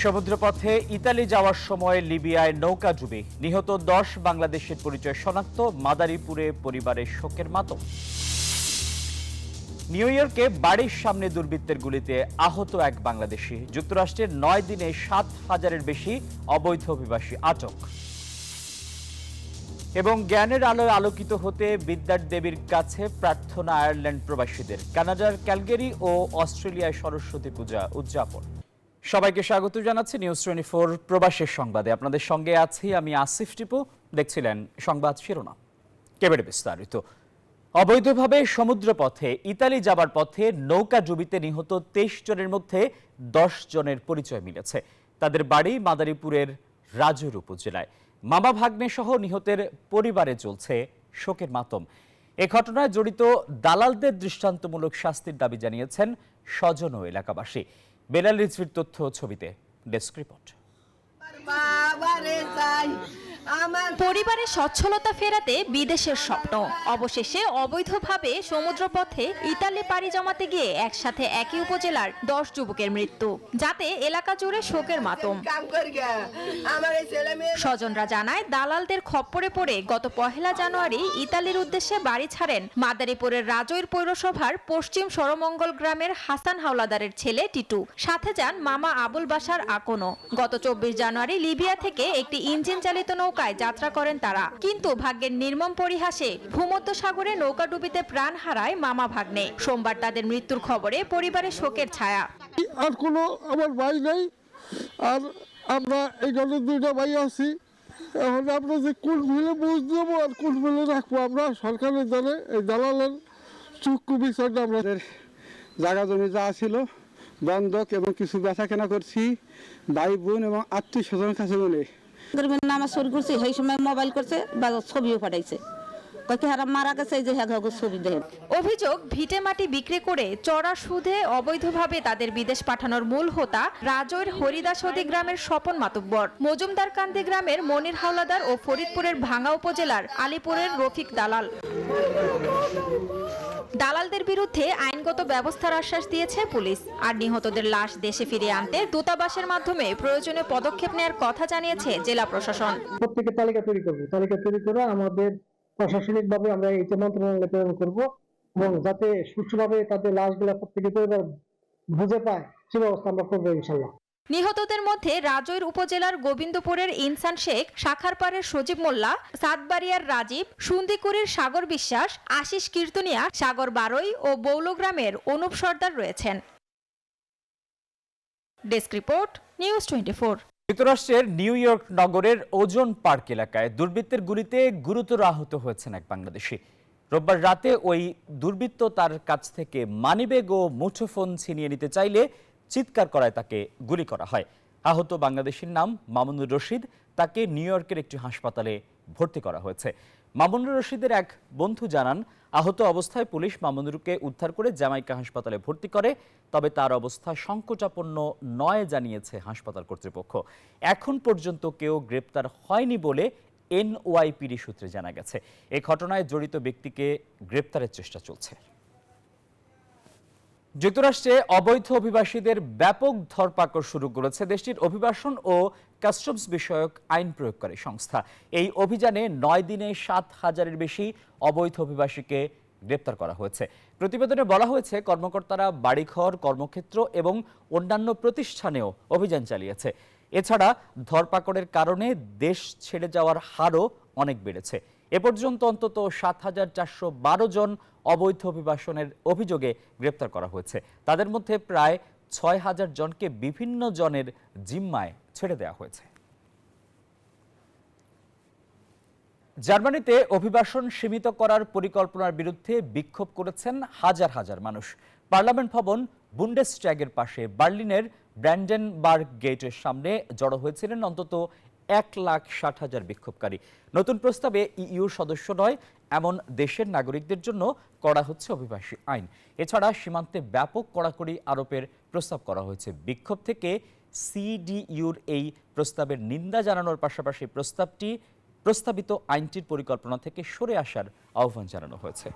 সমুদ্রপথে Italy যাওয়ার সময় লিবিয়ায় নৌকাডুবি, নিহত 10 বাংলাদেশের পরিচয় শনাক্ত, মাদারীপুরে পরিবারের শোকের মাতম। নিউ ইয়র্কে বাড়ির সামনে দুর্বৃত্তের গুলিতে আহত এক বাংলাদেশি। যুক্তরাষ্ট্রের 9 দিনে 7,000-এর বেশি অবৈধ অভিবাসী আটক। এবং জ্ঞানের আলোয় আলোকিত হতে বিদ্যার দেবীর কাছে প্রার্থনা আয়ারল্যান্ড প্রবাসীদের। কানাডার ক্যালগেরি ও অস্ট্রেলিয়ায় সরস্বতী পূজা উদযাপন। সবাইকে স্বাগত জানাচ্ছি নিউজ 24 প্রবাসের সংবাদে। আপনাদের সঙ্গে আছি আমি আসিফ টিপু। দেখছিলেন সংবাদ শিরোনাম, এবারে বিস্তারিত। অবৈধভাবে সমুদ্রপথে ইতালি যাবার পথে নৌকা ডুবিতে নিহত 23 জনের মধ্যে 10 জনের পরিচয় মিলেছে। তাদের বাড়ি মাদারীপুরের রাজৈর উপজেলায়। মামা ভাগ্নে সহ নিহতের পরিবারে চলছে শোকের মাতম। এ ঘটনায় জড়িত দালালদের দৃষ্টান্তমূলক শাস্তির দাবি জানিয়েছেন স্বজন ও এলাকাবাসী। বেলাল রিজভির তথ্য ছবিতে, ডেস্ক রিপোর্ট। পরিবারের সচ্ছলতা ফেরাতে বিদেশের স্বপ্ন, অবশেষে অবৈধভাবে সমুদ্রপথে ইতালি পাড়ি জমাতে গিয়ে একসাথে একই উপজেলার 10 যুবকের মৃত্যু, যাতে এলাকা জুড়ে শোকের মাতম। স্বজনরা জানায়, দালালদের খপ্পরে পড়ে গত 1 জানুয়ারি ইতালির উদ্দেশ্যে বাড়ি ছাড়েন মাদারীপুরের রাজৈর পৌরসভার পশ্চিম সরমঙ্গল গ্রামের হাসান হাওলাদারের ছেলে টিটু। সাথে যান মামা আবুল বাশার আকনো। গত 24 জানুয়ারি লিবিয়া থেকে একটি ইঞ্জিন চালিত নৌকায় যাত্রা করেন তারা, কিন্তু ভাগ্যের নির্মম পরিহাসে ভূমধ্যসাগরে নৌকাডুবিতে প্রাণ হারায় মামা ভাগ্নে। সোমবার তাদের মৃত্যুর খবরে পরিবারের শোকের ছায়া। আর কোনো আমার ভাই নাই, আর আমরা এই ঘরের 2টা ভাই আছি। এখন আমরা যে কোন মিলে বুঝ দেবো আর কোন মিলে রাখবো, আমরা সরকারের দ্বারা এই দালালের চুক্তি বিচারটা আমাদের জায়গা জমি যা ছিল বন্ধক এবং কিছু বেচা কেনা করছি ভাই বোন এবং আত্মীয় স্বজনের কাছে বলে নামাজ শুরু করছে, সেই সময় মোবাইল করছে বা ছবিও পাঠাইছে, মারা গেছে, এই যে ছবি দেখেন। অভিযোগ, ভিটে মাটি বিক্রি করে চড়া সুদে অবৈধভাবে তাদের বিদেশ পাঠানোর মূল হোতা রাজৈর হরিদাসদী গ্রামের স্বপন মাতব্বর, মজুমদার কান্দি গ্রামের মনির হাওলাদার ও ফরিদপুরের ভাঙ্গা উপজেলার আলীপুরের রফিক দালাল। দালালদের বিরুদ্ধে আইনগত ব্যবস্থার আশ্বাস দিয়েছে পুলিশ। আর নিহতদের লাশ দেশে ফিরিয়ে আনতে দূতাবাসের মাধ্যমে প্রয়োজনীয় পদক্ষেপ নেওয়ার কথা জানিয়েছে জেলা প্রশাসন। প্রত্যেকের তালিকা তৈরি করবো, তালিকা তৈরি করে আমাদের প্রশাসনিকভাবে আমরা এই মন্ত্রণালয়ে প্রেরণ করবো, এবং যাতে সুষ্ঠুভাবে তাদের লাশগুলো প্রত্যেকের পরিবার বুঝে পায় সে ব্যবস্থা আমরা করবো ইনশাল্লাহ। নিহতদের মধ্যে রাজৈর উপজেলার গোবিন্দপুরের ইনসান শেখ, শাখারপাড়ের সজীব মোল্লা, সাতবাড়িয়ার রাজীব, সুন্দিকুড়ির সাগর বিশ্বাস, আশিস কীর্তনিয়া, সাগর বারই ও বৌলগ্রামের অনুপ সর্দার রয়েছেন। Desk report, news 24। যুক্তরাষ্ট্রের নিউ ইয়র্ক নগরের ওজন পার্ক এলাকায় দুর্বৃত্তের গুলিতে গুরুতর আহত হয়েছেন এক বাংলাদেশি। রোববার রাতে ওই দুর্বৃত্ত তার কাছ থেকে মানিব্যাগ ও মুঠোফোন ছিনিয়ে নিতে চাইলে চিৎকার করায় তাকে গুলি করা হয়। আহত বাংলাদেশির নাম মামুনুর রশিদ। তাকে নিউ ইয়র্কের একটি হাসপাতালে ভর্তি করা হয়েছে। মামুনুর রশিদের এক বন্ধু জানান, আহত অবস্থায় পুলিশ মামুনুরকে উদ্ধার করে জ্যামাইকা হাসপাতালে ভর্তি করে, তবে তার অবস্থা সংকটাপন্ন নয় জানিয়েছে হাসপাতাল কর্তৃপক্ষ। এখন পর্যন্ত কেউ গ্রেপ্তার হয়নি বলে এনওয়াইপিডি সূত্রে জানা গেছে। এই ঘটনায় জড়িত ব্যক্তিকে গ্রেপ্তারের চেষ্টা চলছে। যুক্তরাষ্ট্রে অবৈধ অভিবাসীদের ব্যাপক ধরপাকড় শুরু করেছে দেশটির অভিবাসন ও কাস্টমস বিষয়ক আইন প্রয়োগকারী সংস্থা। এই অভিযানে 9 দিনে 7,000-এর বেশি অবৈধ অভিবাসীকে গ্রেপ্তার করা হয়েছে। প্রতিবেদনে বলা হয়েছে, কর্মকর্তারা বাড়িঘর, কর্মক্ষেত্র এবং অন্যান্য প্রতিষ্ঠানেও অভিযান চালিয়েছে। এছাড়া ধরপাকড়ের কারণে দেশ ছেড়ে যাওয়ার হারও অনেক বেড়েছে। এ পর্যন্ত অন্তত 7,412 জন অবৈধ অভিবাসনের অভিযোগে গ্রেপ্তার করা হয়েছে। তাদের মধ্যে প্রায় 6,000 জনকে বিভিন্ন জনের জিম্মায় ছেড়ে দেওয়া হয়েছে। জার্মানিতে অভিবাসন সীমিত করার পরিকল্পনার বিরুদ্ধে বিক্ষোভ করেছেন হাজার হাজার মানুষ। পার্লামেন্ট ভবন বুন্ডেসট্যাগের পাশে বার্লিনের ব্র্যান্ডেনবার্গ গেটের সামনে জড়ো হয়েছিলেন অন্তত 1,60,000 বিক্ষোভকারী। নতুন প্রস্তাবে ইইউ সদস্য নয় এমন দেশের নাগরিকদের জন্য করা হচ্ছে অভিবাসী আইন। এছাড়া সীমান্তে ব্যাপক কড়াকড়ি আরোপের প্রস্তাব করা হয়েছে। বিক্ষোভ থেকে সিডিইউর এই প্রস্তাবের নিন্দা জানানোর পাশাপাশি প্রস্তাবিত আইনটির পরিকল্পনা থেকে সরে আসার আহ্বান জানানো হয়েছে।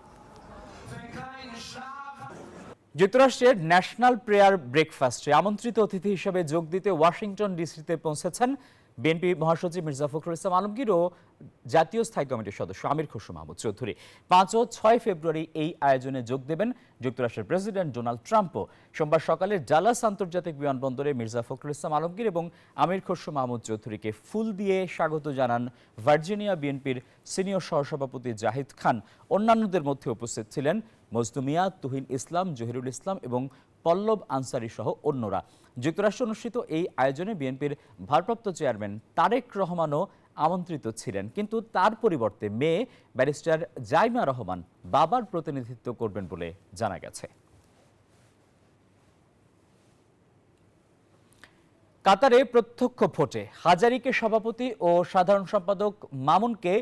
যুক্তরাষ্ট্রের ন্যাশনাল প্রেয়ার ব্রেকফাস্টে আমন্ত্রিত অতিথি হিসেবে যোগ দিতে ওয়াশিংটন ডিসিতে পৌঁছেছেন বিএনপি মহাসচিব মির্জা ফখরুল ইসলাম আলমগীর ও জাতীয় স্থায়ী কমিটির সদস্য আমির খসরু মাহমুদ চৌধুরী। 5 ও 6 ফেব্রুয়ারি এই আয়োজনে যোগ দেবেন যুক্তরাষ্ট্রের প্রেসিডেন্ট ডোনাল্ড ট্রাম্পও। সোমবার সকালে ডালাস আন্তর্জাতিক বিমানবন্দরে মির্জা ফখরুল ইসলাম আলমগীর এবং আমির খসরু মাহমুদ চৌধুরীকে ফুল দিয়ে স্বাগত জানান ভার্জিনিয়া বিএনপির সিনিয়র সহসভাপতি জাহিদ খান। অন্যান্যদের মধ্যে উপস্থিত ছিলেন মজনু মিয়া, তুহিন ইসলাম, জহিরুল ইসলাম এবং পল্লব আনসারী সহ অন্যরা। যুক্তরাষ্ট্রে অনুষ্ঠিত এই আয়োজনে বিএনপির ভারপ্রাপ্ত চেয়ারম্যান তারেক রহমানও আমন্ত্রিত ছিলেন, কিন্তু তার পরিবর্তে মেয়ে ব্যারিস্টার জাইমা রহমান বাবার প্রতিনিধিত্ব করবেন বলে জানা গেছে। কাতারে প্রত্যক্ষ ভোটে হাজারীকে সভাপতি ও সাধারণ সম্পাদক মামুনকে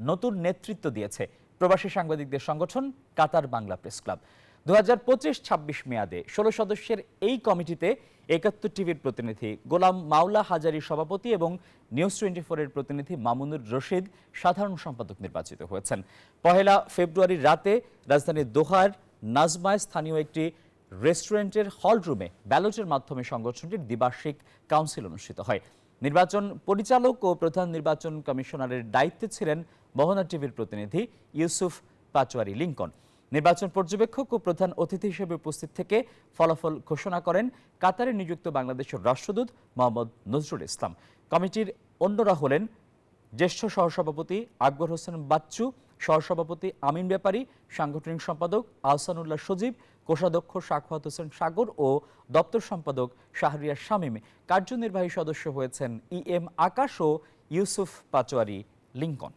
নতুন নেতৃত্ব দিয়েছে প্রবাসী সাংবাদিকদের সংগঠন কাতার বাংলা প্রেস ক্লাব। 2025-26 মেয়াদে 16 সদস্যের এই কমিটিতে 71 টিভির প্রতিনিধি গোলাম মাওলা হাজারী সভাপতি এবং নিউজ 24-এর প্রতিনিধি মামুনুর রশিদ সাধারণ সম্পাদক নির্বাচিত হয়েছেন। 1 ফেব্রুয়ারির রাতে রাজধানীর দোহার নাজমায় স্থানীয় একটি রেস্টুরেন্টের হল রুমে ব্যালটের মাধ্যমে সংগঠনটির দ্বিবার্ষিক কাউন্সিল অনুষ্ঠিত হয়। নির্বাচন পরিচালক ও প্রধান নির্বাচন কমিশনারের দায়িত্বে ছিলেন মোহনা টিভির প্রতিনিধি ইউসুফ পাচোয়ারি লিঙ্কন। নির্বাচন পর্যবেক্ষক ও প্রধান অতিথি হিসেবে উপস্থিত থেকে ফলাফল ঘোষণা করেন কাতারে নিযুক্ত বাংলাদেশের রাষ্ট্রদূত মোহাম্মদ নজরুল ইসলাম। কমিটির অন্যরা হলেন জ্যেষ্ঠ সহসভাপতি আকবর হোসেন বাচ্চু, সহসভাপতি আমিন ব্যাপারী, সাংগঠনিক সম্পাদক আহসানুল্লাহ সজীব, কোষাধ্যক্ষ সাখাওয়াত হোসেন সাগর ও দপ্তর সম্পাদক শাহরিয়ার শামীম। কার্যনির্বাহী সদস্য হয়েছেন EM আকাশ ও ইউসুফ পাচোয়ারি লিঙ্কন।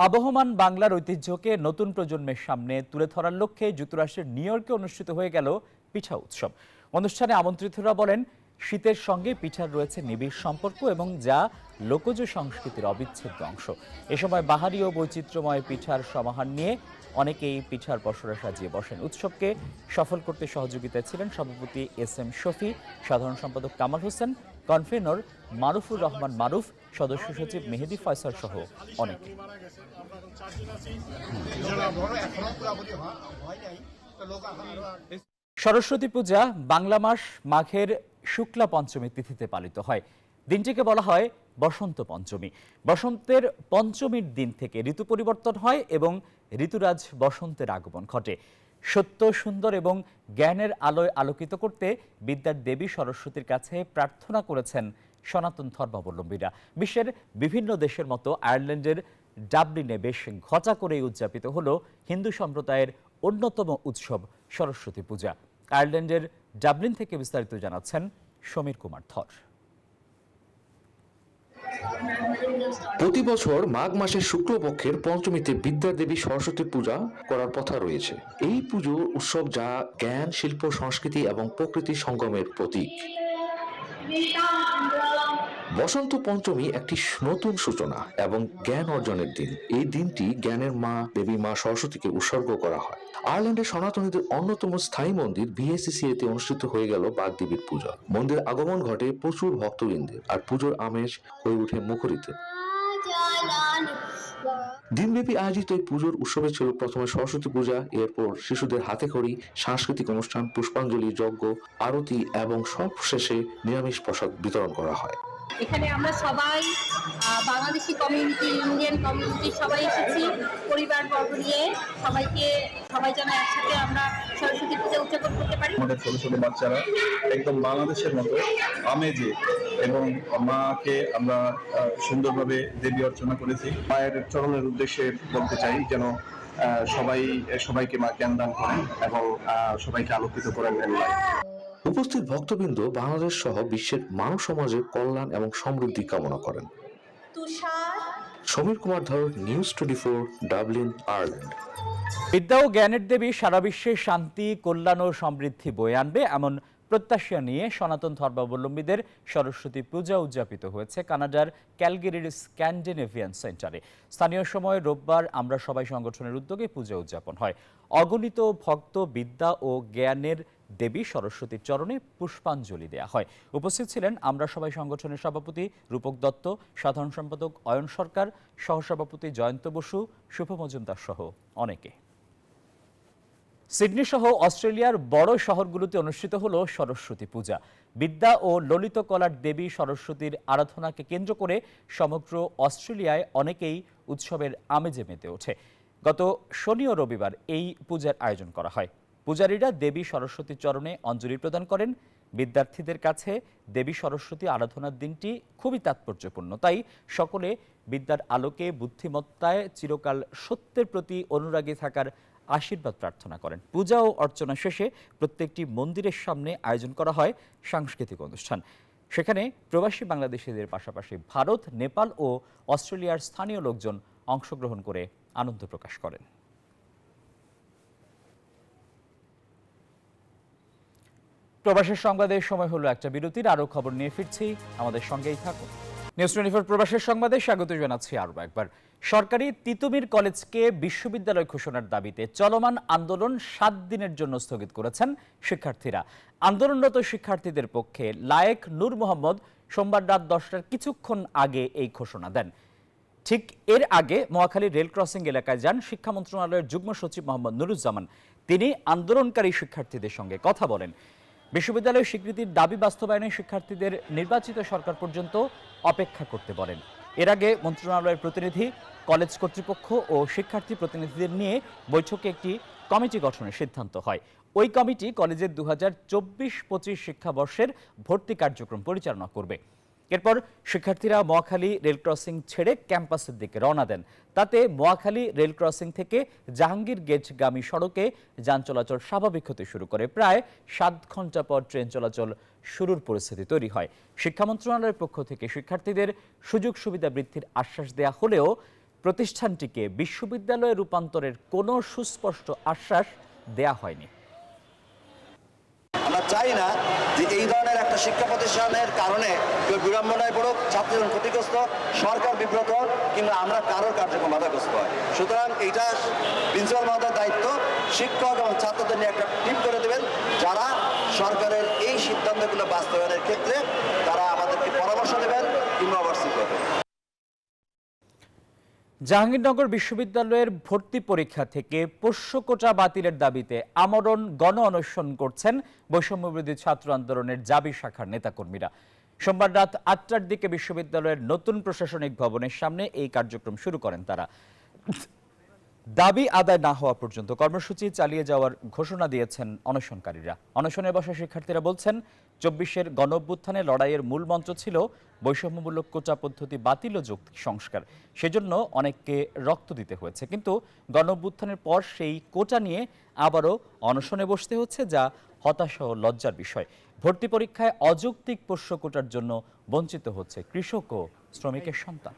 আবহমান বাংলার ঐতিহ্যকে নতুন প্রজন্মের সামনে তুলে ধরার লক্ষ্যে যুক্তরাষ্ট্রের নিউ ইয়র্কে অনুষ্ঠিত হয়ে গেল পিঠা উৎসব। অনুষ্ঠানে আমন্ত্রিতরা বলেন, শীতের সঙ্গে পিঠার রয়েছে নিবিড় সম্পর্ক এবং যা লোকজ সংস্কৃতির অবিচ্ছেদ্য অংশ। এ সময় বাহারি ও বৈচিত্র্যময় পিঠার সমাহার নিয়ে অনেকেই পিঠার পসরা সাজিয়ে বসেন। উৎসবকে সফল করতে সহযোগিতায় ছিলেন সভাপতি SM শফি, সাধারণ সম্পাদক কামাল হোসেন, কনভেনর মারুফুর রহমান মারুফ, সদস্য সচিব মেহেদি ফয়সাল সহ অনেকে। সরস্বতী পূজা বাংলা মাস মাঘের শুক্লা পঞ্চমী তিথিতে পালিত হয়। দিনটিকে বলা হয় বসন্ত পঞ্চমী। বসন্তের পঞ্চমীর দিন থেকে ঋতু পরিবর্তন হয় এবং ঋতুরাজ বসন্তের আগমন ঘটে। সত্য, সুন্দর এবং জ্ঞানের আলোয় আলোকিত করতে বিদ্যার দেবী সরস্বতীর কাছে প্রার্থনা করেছেন সনাতন ধর্মাবলম্বীরা। বিশ্বের বিভিন্ন দেশের মতো আয়ারল্যান্ডের ডাবলিনে বেশ ঘটা করেই উদযাপিত হলো হিন্দু সম্প্রদায়ের অন্যতম উৎসব সরস্বতী পূজা। আয়ারল্যান্ডের ডাবলিন থেকে বিস্তারিত জানাচ্ছেন সমীর কুমার ধর। প্রতি বছর মাঘ মাসের শুক্লপক্ষের পঞ্চমীতে বিদ্যার দেবী সরস্বতী পূজা করার কথা রয়েছে। এই পুজো উৎসব যা জ্ঞান, শিল্প, সংস্কৃতি এবং প্রকৃতির সঙ্গমের প্রতীক। বসন্ত পঞ্চমী একটি নতুন সূচনা এবং জ্ঞান অর্জনের দিন। এই দিনটি জ্ঞানের মা দেবী মা সরস্বতীকে উৎসর্গ করা হয়। আয়ারল্যান্ডের সনাতনীদের অন্যতম স্থায়ী মন্দির BSCCA-তে অনুষ্ঠিত হয়ে গেল বাগদেবীর পূজা। মন্দিরে আগমন ঘটে প্রচুর ভক্তবৃন্দের, আর পুজোর আমেজ হয়ে ওঠে মুখরিত। দিনব্যাপী আয়োজিত এই পুজোর উৎসবে ছিল প্রথমে সরস্বতী পূজা, এরপর শিশুদের হাতে খড়ি, সাংস্কৃতিক অনুষ্ঠান, পুষ্পাঞ্জলি, যজ্ঞ, আরতি এবং সবশেষে নিরামিষ প্রসাদ বিতরণ করা হয়। এখানে আমরা সবাই বাংলাদেশি কমিউনিটি, ইন্ডিয়ান কমিউনিটি সবাই এসেছি পরিবারবর্গ নিয়ে। সবাই যেন একসাথে আমরা সরস্বতী পূজা উদযাপন করতে পারি। আমাদের ছোট ছোট বাচ্চারা একদম বাংলাদেশের মতো আমেজে এবং মাকে আমরা সুন্দরভাবে দেবী অর্চনা করেছি। মায়ের চরণের উদ্দেশ্যে বলতে চাই যেন সবাইকে মা জ্ঞান দান করেন এবং সবাইকে আলোকিত করেন। উপস্থিত ভক্তবৃন্দ বাংলাদেশ সহ বিশ্বের মানব সমাজের কল্যাণ এবং সমৃদ্ধি কামনা করেন। সমীর কুমার ধর, নিউজ 24, ডাবলিন, আয়ারল্যান্ড। বিদ্যা ও জ্ঞানের দেবী সারা বিশ্বে শান্তি, কল্যাণ ও সমৃদ্ধি বয়ে আনবে এমন প্রত্যাশা নিয়ে সনাতন ধর্মাবলম্বীদের সরস্বতী পূজা উদযাপিত হয়েছে কানাডার ক্যালগেরির স্ক্যান্ডিনেভিয়ান সেন্টারে। স্থানীয় সময় রোববার আমরা সবাই সংগঠনের উদ্যোগে পূজা উদযাপন হয়। অগণিত ভক্ত বিদ্যা ও জ্ঞানের দেবী সরস্বতীর চরণে পুষ্পাঞ্জলি দেয়া হয়। উপস্থিত ছিলেন আমরা সবাই সংগঠনের সভাপতি রূপক দত্ত, সাধারণ সম্পাদক অয়ন সরকার, সহসভাপতি জয়ন্ত বসু, শুভ মজুমদার সহ অনেকে। সিডনি সহ অস্ট্রেলিয়ার বড় শহরগুলোতে অনুষ্ঠিত হলো সরস্বতী পূজা। বিদ্যা ও ললিত কলার দেবী সরস্বতীর আরাধনাকে কেন্দ্র করে সমগ্র অস্ট্রেলিয়ায় অনেকেই উৎসবের আমেজে মেতে ওঠে। গত শনি ও রবিবার এই পূজার আয়োজন করা হয়। পূজারীরা দেবী সরস্বতীর চরণে অঞ্জলি প্রদান করেন। বিদ্যার্থীদের কাছে দেবী সরস্বতী আরাধনার দিনটি খুবই তাৎপর্যপূর্ণ, তাই সকলে বিদ্যার আলোকে বুদ্ধিমত্তায় চিরকাল সত্যের প্রতি অনুরাগী থাকার আশীর্বাদ প্রার্থনা করেন। পূজা ও অর্চনা শেষে প্রত্যেকটি মন্দিরের সামনে আয়োজন করা হয় সাংস্কৃতিক অনুষ্ঠান। সেখানে প্রবাসী বাংলাদেশিদের পাশাপাশি ভারত, নেপাল ও অস্ট্রেলিয়ার স্থানীয় লোকজন অংশগ্রহণ করে আনন্দ প্রকাশ করেন। প্রবাসের সংবাদের সময় হলো একটা বিরতির। আরো খবর নিয়ে ফিরছি, আমাদের সঙ্গেই থাকুন। নিউজ 24 প্রবাসের সংবাদে স্বাগত জানাচ্ছি আরো একবার। সরকারি তিতুমির কলেজকে বিশ্ববিদ্যালয় ঘোষণার দাবিতে চলমান আন্দোলন 7 দিনের জন্য স্থগিত করেছেন শিক্ষার্থীরা। আন্দোলনরত শিক্ষার্থীদের পক্ষে লায়েক নূর মোহাম্মদ সোমবার রাত 10টার কিছুক্ষণ আগে এই ঘোষণা দেন। ঠিক এর আগে মহাখালী রেল ক্রসিং এলাকায় যান শিক্ষা মন্ত্রণালয়ের যুগ্ম সচিব মোহাম্মদ নুরুজ্জামান। তিনি আন্দোলনকারী শিক্ষার্থীদের সঙ্গে কথা বলেন। বিশ্ববিদ্যালয় স্বীকৃতির দাবি বাস্তবায়নে শিক্ষার্থীদের নির্বাচিত সরকার পর্যন্ত অপেক্ষা করতে বলেন। এর আগে মন্ত্রণালয়ের প্রতিনিধি, কলেজ কর্তৃপক্ষ ও শিক্ষার্থী প্রতিনিধিদের নিয়ে বৈঠকে একটি কমিটি গঠনের সিদ্ধান্ত হয়। ওই কমিটি কলেজের 2024-25 শিক্ষাবর্ষের ভর্তি কার্যক্রম পরিচালনা করবে। এরপর শিক্ষার্থীরা মহাখালী রেল ক্রসিং ছেড়ে ক্যাম্পাসের দিকে রওনা দেন। তাতে মহাখালী রেল ক্রসিং থেকে জাহাঙ্গীর গেটগামী সড়কে যান চলাচল স্বাভাবিক হতে শুরু করে। প্রায় 7 ঘন্টা পর ট্রেন চলাচল শুরুর পরিস্থিতি তৈরি হয়। শিক্ষা মন্ত্রণালয়ের পক্ষ থেকে শিক্ষার্থীদের সুযোগ সুবিধা বৃদ্ধির আশ্বাস দেয়া হলেও প্রতিষ্ঠানটিকে বিশ্ববিদ্যালয়ে রূপান্তরের কোনো সুস্পষ্ট আশ্বাস দেয়া হয়নি। আমরা চাই না যে এই ধরনের একটা শিক্ষা প্রতিষ্ঠানের কারণে কেউ বিড়ম্বনায় পড়ুক, ছাত্রজন ক্ষতিগ্রস্ত, সরকার বিব্রত কিংবা আমরা কারোর কার্যক্রম বাধাগ্রস্ত হয়। সুতরাং এইটা প্রিন্সিপাল মহোদয়ের দায়িত্ব শিক্ষক এবং ছাত্রদের নিয়ে একটা টিম করে দেবেন, যারা সরকারের এই সিদ্ধান্তগুলো বাস্তবায়নের ক্ষেত্রে তারা আমাদেরকে পরামর্শ দেবেন কিংবা ওভারসি করবেন। জাহাঙ্গীরনগর বিশ্ববিদ্যালয়ের ভর্তি পরীক্ষা থেকে পোষ্য কোটা বাতিলের দাবিতে আমরণ গণ অনশন করছেন বৈষম্যবিরোধী ছাত্র আন্দোলনের জাবি শাখার নেতাকর্মীরা। সোমবার রাত 8টার দিকে বিশ্ববিদ্যালয়ের নতুন প্রশাসনিক ভবনের সামনে এই কার্যক্রম শুরু করেন তারা। দাবি আদায় না হওয়া পর্যন্ত কর্মসূচি চালিয়ে যাওয়ার ঘোষণা দিয়েছেন অনশনকারীরা। অনশনে বসা শিক্ষার্থীরা বলছেন, 24-এর গণঅভ্যুত্থানে লড়াইয়ের মূল মন্ত্র ছিল বৈষম্যমূলক কোটা পদ্ধতি বাতিল ও যৌক্তিক সংস্কার। সেজন্য অনেককে রক্ত দিতে হয়েছে, কিন্তু গণঅভ্যুত্থানের পর সেই কোটা নিয়ে আবারও অনশনে বসতে হচ্ছে, যা হতাশা ও লজ্জার বিষয়। ভর্তি পরীক্ষায় অযৌক্তিক পোষ্য কোটার জন্য বঞ্চিত হচ্ছে কৃষক ও শ্রমিকের সন্তান।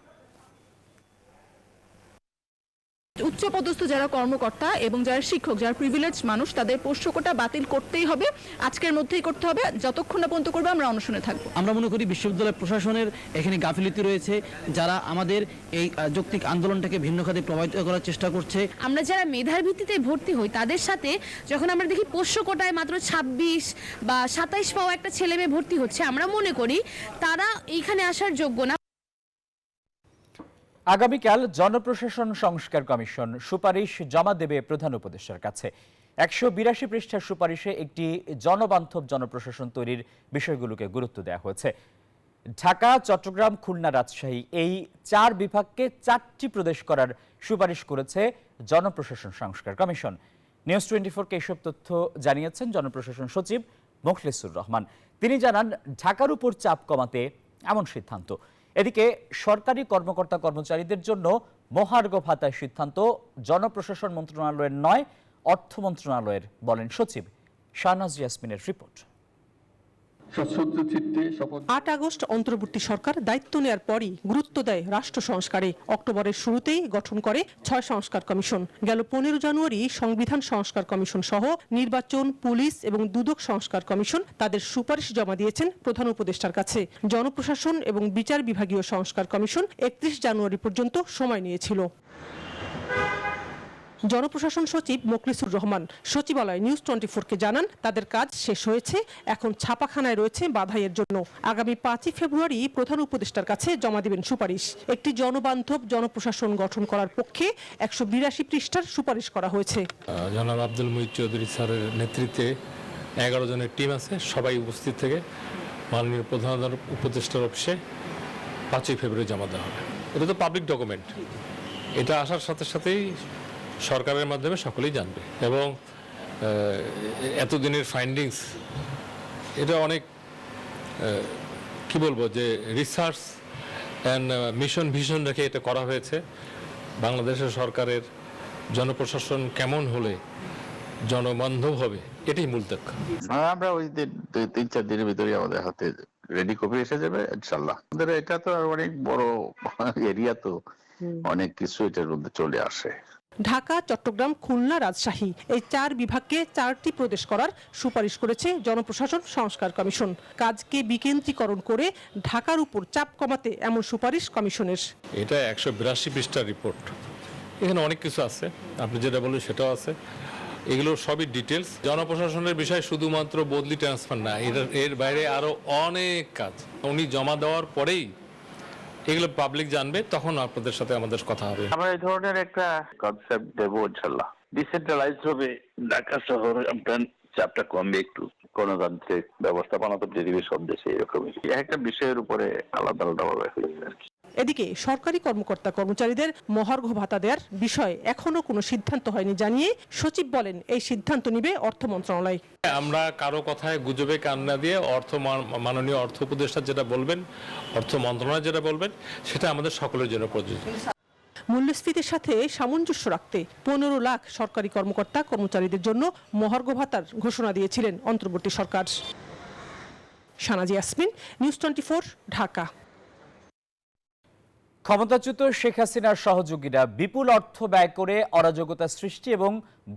উচ্চপদস্থ যারা কর্মকর্তা এবং যারা শিক্ষক, যারা প্রিভিলেজ মানুষ, তাদের পোষ্য কোটা বাতিল করতেই হবে, আজকের মধ্যেই করতে হবে। যতক্ষণ না পর্যন্ত করবে আমরা অনশনে থাকবো। আমরা মনে করি বিশ্ববিদ্যালয় প্রশাসনের এখানে গাফিলতি রয়েছে, যারা আমাদের এই যৌক্তিক আন্দোলনটাকে ভিন্ন খাতে প্রভাবিত করার চেষ্টা করছে। আমরা যারা মেধার ভিত্তিতে ভর্তি হই তাদের সাথে যখন আমরা দেখি পোষ্য কোটায় মাত্র 26 বা 27 পাওয়া একটা ছেলে মেয়ে ভর্তি হচ্ছে, আমরা মনে করি তারা এইখানে আসার যোগ্য না। আগামীকাল জনপ্রশাসন সংস্কার কমিশন সুপারিশ জমা দেবে প্রধান উপদেষ্টার কাছে। 182 পৃষ্ঠার সুপারিশে একটি জনবান্ধব জনপ্রশাসন তৈরির বিষয়গুলোকে গুরুত্ব দেওয়া হয়েছে। ঢাকা, চট্টগ্রাম, খুলনা, রাজশাহী এই 4 বিভাগকে 4টি প্রদেশ করার সুপারিশ করেছে জনপ্রশাসন সংস্কার কমিশন। নিউজ 24কে এসব তথ্য জানিয়েছেন জনপ্রশাসন সচিব মোখলেসুর রহমান। তিনি জানান, ঢাকার উপর চাপ কমাতে এমন সিদ্ধান্ত। এদিকে সরকারি কর্মকর্তা কর্মচারীদের জন্য মহার্ঘ ভাতার সিদ্ধান্ত জনপ্রশাসন মন্ত্রণালয়ের নয়, অর্থ মন্ত্রণালয়ের, বলেন সচিব। শাহনাজ ইয়াসমিনের রিপোর্ট। 8 আগস্ট অন্তর্বর্তী সরকার দায়িত্ব নেয়ার পরই গুরুত্ব দেয় রাষ্ট্র সংস্কারে। অক্টোবরের শুরুতেই গঠন করে 6 সংস্কার কমিশন। গেল 15 জানুয়ারি সংবিধান সংস্কার কমিশন সহ নির্বাচন, পুলিশ এবং দুদক সংস্কার কমিশন তাদের সুপারিশ জমা দিয়েছেন প্রধান উপদেষ্টার কাছে। জনপ্রশাসন এবং বিচার বিভাগীয় সংস্কার কমিশন 31 জানুয়ারি পর্যন্ত সময় নিয়েছিল। জনপ্রশাসন সচিব মোখলিসুর রহমান সচিবালয় নিউজ 24-কে জানান, তাদের কাজ শেষ হয়েছে, এখন ছাপাখানায় রয়েছে বাধাইয়ের জন্য। আগামী 5 ফেব্রুয়ারি প্রধান উপদেষ্টার কাছে জমা দিবেন সুপারিশ। একটি জনবান্ধব জনপ্রশাসন গঠন করার পক্ষে 182 পৃষ্ঠার সুপারিশ করা হয়েছে। জনাব আব্দুল মুহিত চৌধুরী স্যারের নেতৃত্বে 11 জনের টিম আছে, সবাই উপস্থিত থেকে মাননীয় প্রধান উপদেষ্টার অফিসে 5 ফেব্রুয়ারি জমা দেওয়া হবে। এটা তো পাবলিক ডকুমেন্ট, এটা আসার সাথে সাথেই সরকারের মাধ্যমে সকলেই জানবে এবং এতদিনের ফাইন্ডিংস এটা অনেক কি বলবো যে রিসার্চ অ্যান্ড মিশন ভিশন রেখে এটা করা হয়েছে। বাংলাদেশের সরকারের জনপ্রশাসন কেমন হলে জনবান্ধব হবে, এটাই মূল লক্ষ্য। আমরা ওই 3-4 দিনের ভিতরে আমাদের হাতে রেডি কপি এসে যাবে ইনশাল্লাহ। আমাদের এটা তো অনেক বড় এরিয়া, তো অনেক কিছু এটার মধ্যে চলে আসে। ঢাকা, চট্টগ্রাম, খুলনা, রাজশাহী এই 4 বিভাগকে 4টি প্রদেশ করার সুপারিশ করেছে জনপ্রশাসন সংস্কার কমিশন। কাজকে বিকেন্দ্রীকরণ করে ঢাকার উপর চাপ কমাতে এমন সুপারিশ কমিশনের। এটা 182 পৃষ্ঠার রিপোর্ট, এখানে অনেক কিছু আছে, আপনি যেটা বললেন সেটাও আছে। এগুলো সবই ডিটেলস। জনপ্রশাসনের বিষয় শুধুমাত্র বদলি ট্রান্সফার না, এর বাইরে আরো অনেক কাজ। উনি জমা দেওয়ার পরেই এগুলো পাবলিক জানবে, তখন আপনাদের সাথে আমাদের কথা হবে। আমরা এই ধরনের একটা কনসেপ্ট দেবো ইনশাল্লাহ। ডিসেন্ট্রালাইজ হবে, ঢাকা শহর আপনার চাপটা কমবে, একটু গণতান্ত্রিক ব্যবস্থাপনা তো পৃথিবীর সব দেশে এরকমই। একটা বিষয়ের উপরে আলাদা আলাদা ভাবে হয়েছে আর কি। এদিকে সরকারি কর্মকর্তা কর্মচারীদের মহার্ঘ ভাতা দেওয়ার বিষয়ে এখনো কোনো সিদ্ধান্ত হয়নি জানিয়ে সচিব বলেন, এই সিদ্ধান্ত নেবে অর্থ মন্ত্রণালয়। আমরা কারো কথায় গুজবে কান না দিয়ে মাননীয় অর্থ উপদেষ্টা যেটা বলবেন, অর্থ মন্ত্রণালয় যেটা বলবেন, সেটা আমাদের সকলের জন্য প্রযোজ্য। মূল্যস্ফীতির সাথে সামঞ্জস্য রাখতে 15 লাখ সরকারি কর্মকর্তা কর্মচারীদের জন্য মহার্ঘ ভাতার ঘোষণা দিয়েছিলেন অন্তর্বর্তী সরকার। শানাজি ইয়াসমিন, নিউজ 24, ঢাকা। ক্ষমতাচ্যুত শেখ হাসিনার সহযোগীরা বিপুল অর্থ ব্যয় করে অরাজকতা সৃষ্টি এবং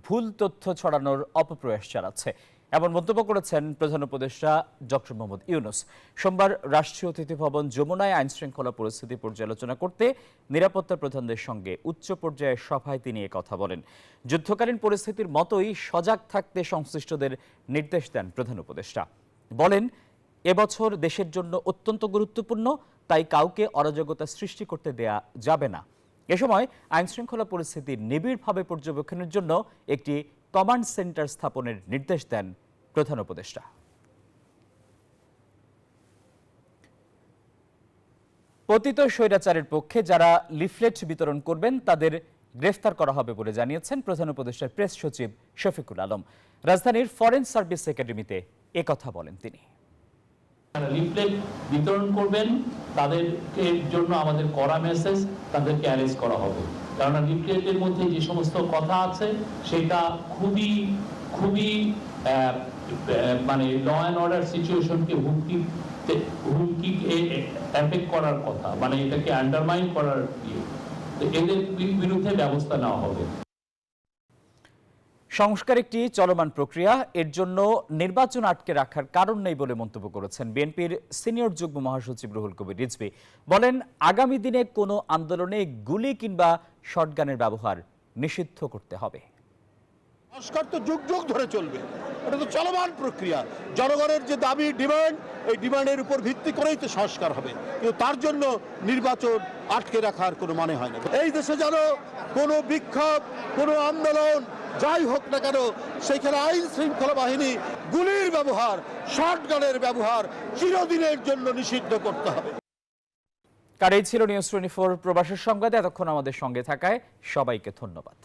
ভুল তথ্য ছড়ানোর অপপ্রয়াস চালাচ্ছে, এমন মন্তব্য করেছেন প্রধান উপদেষ্টা ডক্টর মোহাম্মদ ইউনূস। সোমবার রাষ্ট্রীয় অতিথি ভবন যমুনায় আইনশৃঙ্খলা পরিস্থিতি পর্যালোচনা করতে নিরাপত্তা প্রধানদের সঙ্গে উচ্চ পর্যায়ের সভায় তিনি কথা বলেন। যুদ্ধকালীন পরিস্থিতির মতোই সজাগ থাকতে সংশ্লিষ্টদের নির্দেশ দেন প্রধান উপদেষ্টা। বলেন, এবছর দেশের জন্য অত্যন্ত গুরুত্বপূর্ণ, তাই কাউকে অরাজকতা সৃষ্টি করতে দেয়া যাবে না। এ সময় আইনশৃঙ্খলা পরিস্থিতির নিবিড়ভাবে পর্যবেক্ষণের জন্য একটি কমান্ড সেন্টার স্থাপনের নির্দেশ দেন প্রধান উপদেষ্টা। পতিত স্বৈরাচারের পক্ষে যারা লিফলেট বিতরণ করবেন তাদের গ্রেফতার করা হবে বলে জানিয়েছেন প্রধান উপদেষ্টার প্রেস সচিব শফিকুল আলম। রাজধানীর ফরেন সার্ভিস একাডেমিতে একথা বলেন তিনি। লিফলেট বিতরণ করবেন তাদেরকে জন্য আমাদের কড়া মেসেজ, তাদেরকে অ্যারেস্ট করা হবে। কারণ লিফলেটের মধ্যে যে সমস্ত কথা আছে সেটা খুবই খুবই মানে ল অ্যান্ড অর্ডার সিচুয়েশনকে হুমকি এফেক্ট করার কথা, মানে এটাকে আন্ডারমাইন করার এদের বিরুদ্ধে ব্যবস্থা নেওয়া হবে। সংস্কার একটি চলমান প্রক্রিয়া, এর জন্য নির্বাচন আটকে রাখার কারণ নেই বলে মন্তব্য করেছেন বিএনপির সিনিয়র যুগ্ম মহাসচিব রুহুল কবির রিজভী। বলেন, আগামী দিনে কোনো আন্দোলনে গুলি কিংবা শটগানের ব্যবহার নিষিদ্ধ করতে হবে। সংস্কার তো যুগ যুগ ধরে চলবে, এটা তো চলমান প্রক্রিয়া। জনগণের যে দাবি, ডিমান্ড, এই ডিমান্ডের উপর ভিত্তি করেই তো সংস্কার হবে, কিন্তু তার জন্য নির্বাচন আটকে রাখার কোনো মানে হয় না। এই দেশে যেন কোনো বিক্ষোভ, কোনো আন্দোলন যাই হোক না কেন, সেখানে আইন শৃঙ্খলা বাহিনী গুলির ব্যবহার, শটগানের ব্যবহার চিরদিনের জন্য নিষিদ্ধ করতে হবে। আর এই ছিল নিউজ 24 প্রবাসের সংবাদে। এতক্ষণ আমাদের সঙ্গে থাকায় সবাইকে ধন্যবাদ।